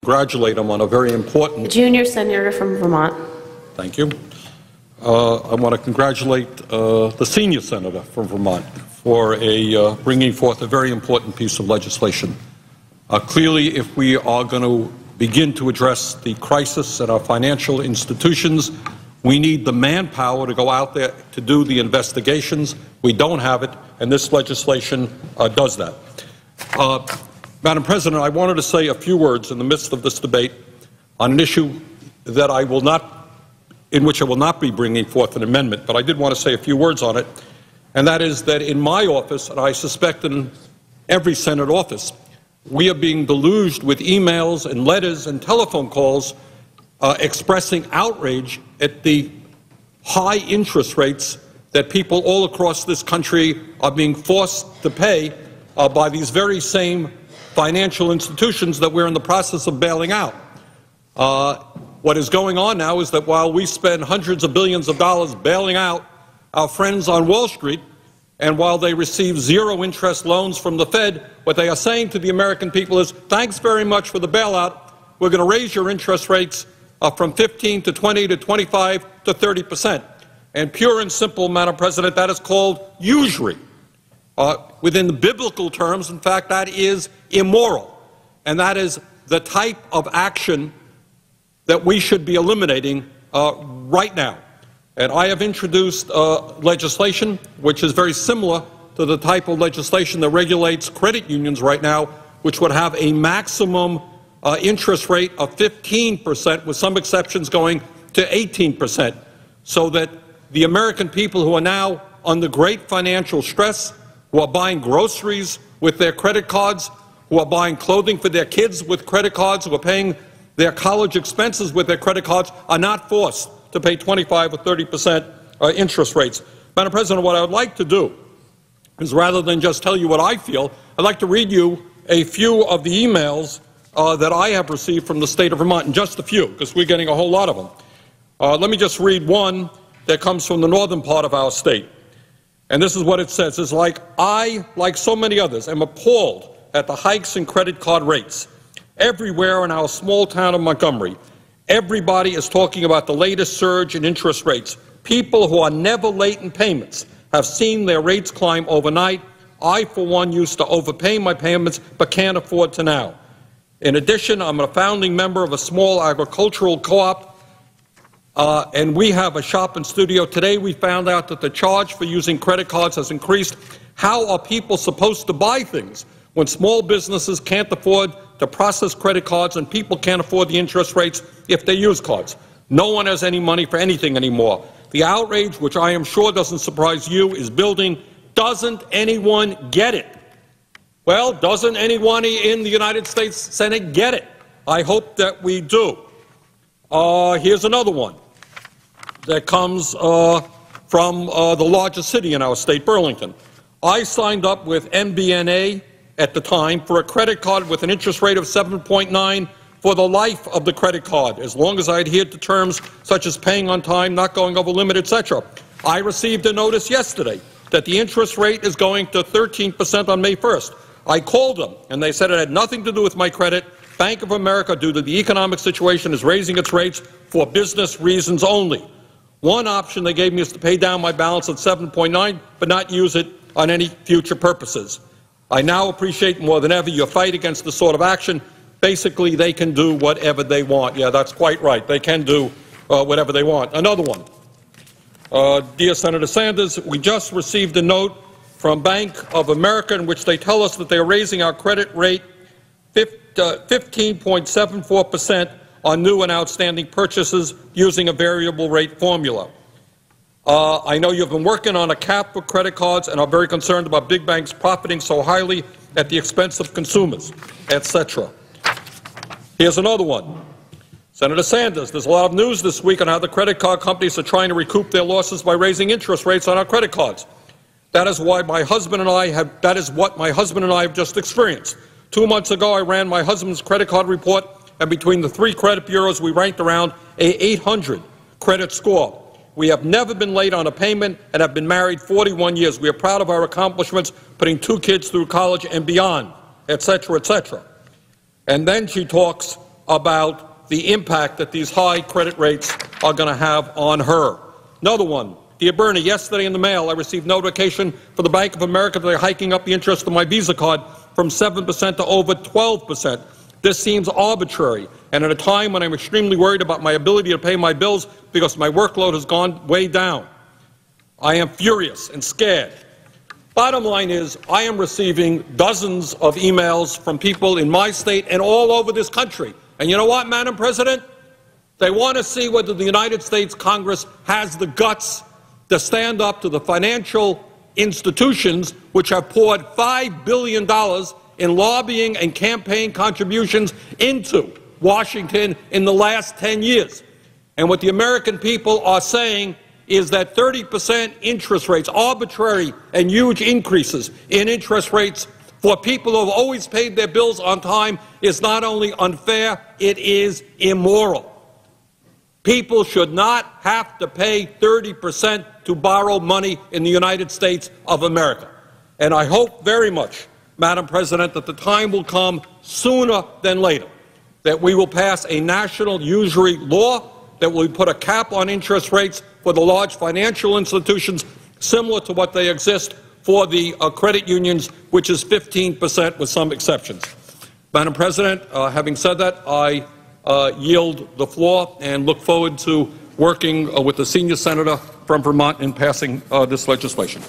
congratulate him on a very important... The junior senator from Vermont. Thank you. I want to congratulate the senior senator from Vermont for bringing forth a very important piece of legislation. Clearly, if we are going to begin to address the crisis at our financial institutions, we need the manpower to go out there to do the investigations. We don't have it, and this legislation does that. Madam President, I wanted to say a few words in the midst of this debate on an issue that in which I will not be bringing forth an amendment, but I did want to say a few words on it, and that is that in my office, and I suspect in every Senate office, we are being deluged with emails and letters and telephone calls expressing outrage at the high interest rates that people all across this country are being forced to pay by these very same financial institutions that we're in the process of bailing out. What is going on now is that while we spend hundreds of billions of dollars bailing out our friends on Wall Street, and while they receive zero-interest loans from the Fed, what they are saying to the American people is, thanks very much for the bailout. We're going to raise your interest rates from 15 to 20 to 25 to 30%. And pure and simple, Madam President, that is called usury. Within the biblical terms, in fact, that is immoral. And that is the type of action that we should be eliminating right now. And I have introduced legislation which is very similar to the type of legislation that regulates credit unions right now, which would have a maximum interest rate of 15%, with some exceptions going to 18%, so that the American people who are now under great financial stress, who are buying groceries with their credit cards, who are buying clothing for their kids with credit cards, who are paying their college expenses with their credit cards, are not forced to pay 25 or 30% interest rates. Madam President, what I would like to do is, rather than just tell you what I feel, I'd like to read you a few of the emails that I have received from the state of Vermont, and just a few, because we're getting a whole lot of them. Let me just read one that comes from the northern part of our state. And this is what it says. It's like so many others, am appalled at the hikes in credit card rates. Everywhere in our small town of Montgomery, everybody is talking about the latest surge in interest rates. People who are never late in payments have seen their rates climb overnight. I, for one, used to overpay my payments but can't afford to now. In addition, I'm a founding member of a small agricultural co-op, and we have a shop and studio. Today we found out that the charge for using credit cards has increased. How are people supposed to buy things when small businesses can't afford to process credit cards and people can't afford the interest rates if they use cards? No one has any money for anything anymore. The outrage, which I am sure doesn't surprise you, is building. Doesn't anyone get it? Well, doesn't anyone in the United States Senate get it? I hope that we do. Here's another one that comes from the largest city in our state, Burlington. I signed up with MBNA at the time for a credit card with an interest rate of 7.9 for the life of the credit card, as long as I adhered to terms such as paying on time, not going over limit, etc. I received a notice yesterday that the interest rate is going to 13% on May 1st. I called them, and they said it had nothing to do with my credit. Bank of America, due to the economic situation, is raising its rates for business reasons only. One option they gave me is to pay down my balance at 7.9, but not use it on any future purposes. I now appreciate more than ever your fight against this sort of action. Basically, they can do whatever they want. Yeah, that's quite right. They can do whatever they want. Another one. Dear Senator Sanders, we just received a note from Bank of America in which they tell us that they are raising our credit rate 15.74% on new and outstanding purchases using a variable rate formula. I know you've been working on a cap for credit cards and are very concerned about big banks profiting so highly at the expense of consumers, etc. Here's another one. Senator Sanders, there's a lot of news this week on how the credit card companies are trying to recoup their losses by raising interest rates on our credit cards. That is what my husband and I have just experienced. 2 months ago, I ran my husband's credit card report, and between the 3 credit bureaus, we ranked around a 800 credit score. We have never been late on a payment and have been married 41 years. We are proud of our accomplishments, putting 2 kids through college and beyond, etc., etc. And then she talks about the impact that these high credit rates are going to have on her. Another one. Dear Bernie, yesterday in the mail I received notification from the Bank of America that they're hiking up the interest on my Visa card from 7% to over 12%. This seems arbitrary, and at a time when I'm extremely worried about my ability to pay my bills because my workload has gone way down. I am furious and scared. Bottom line is, I am receiving dozens of emails from people in my state and all over this country. And you know what, Madam President? They want to see whether the United States Congress has the guts to stand up to the financial institutions which have poured $5 billion in lobbying and campaign contributions into Washington in the last 10 years. And what the American people are saying is that 30% interest rates, arbitrary and huge increases in interest rates for people who have always paid their bills on time, is not only unfair, it is immoral. People should not have to pay 30% to borrow money in the United States of America. And I hope very much, Madam President, that the time will come sooner than later that we will pass a national usury law that will put a cap on interest rates for the large financial institutions, similar to what they exist for the credit unions, which is 15% with some exceptions. Madam President, having said that, I yield the floor and look forward to working with the senior senator from Vermont in passing this legislation.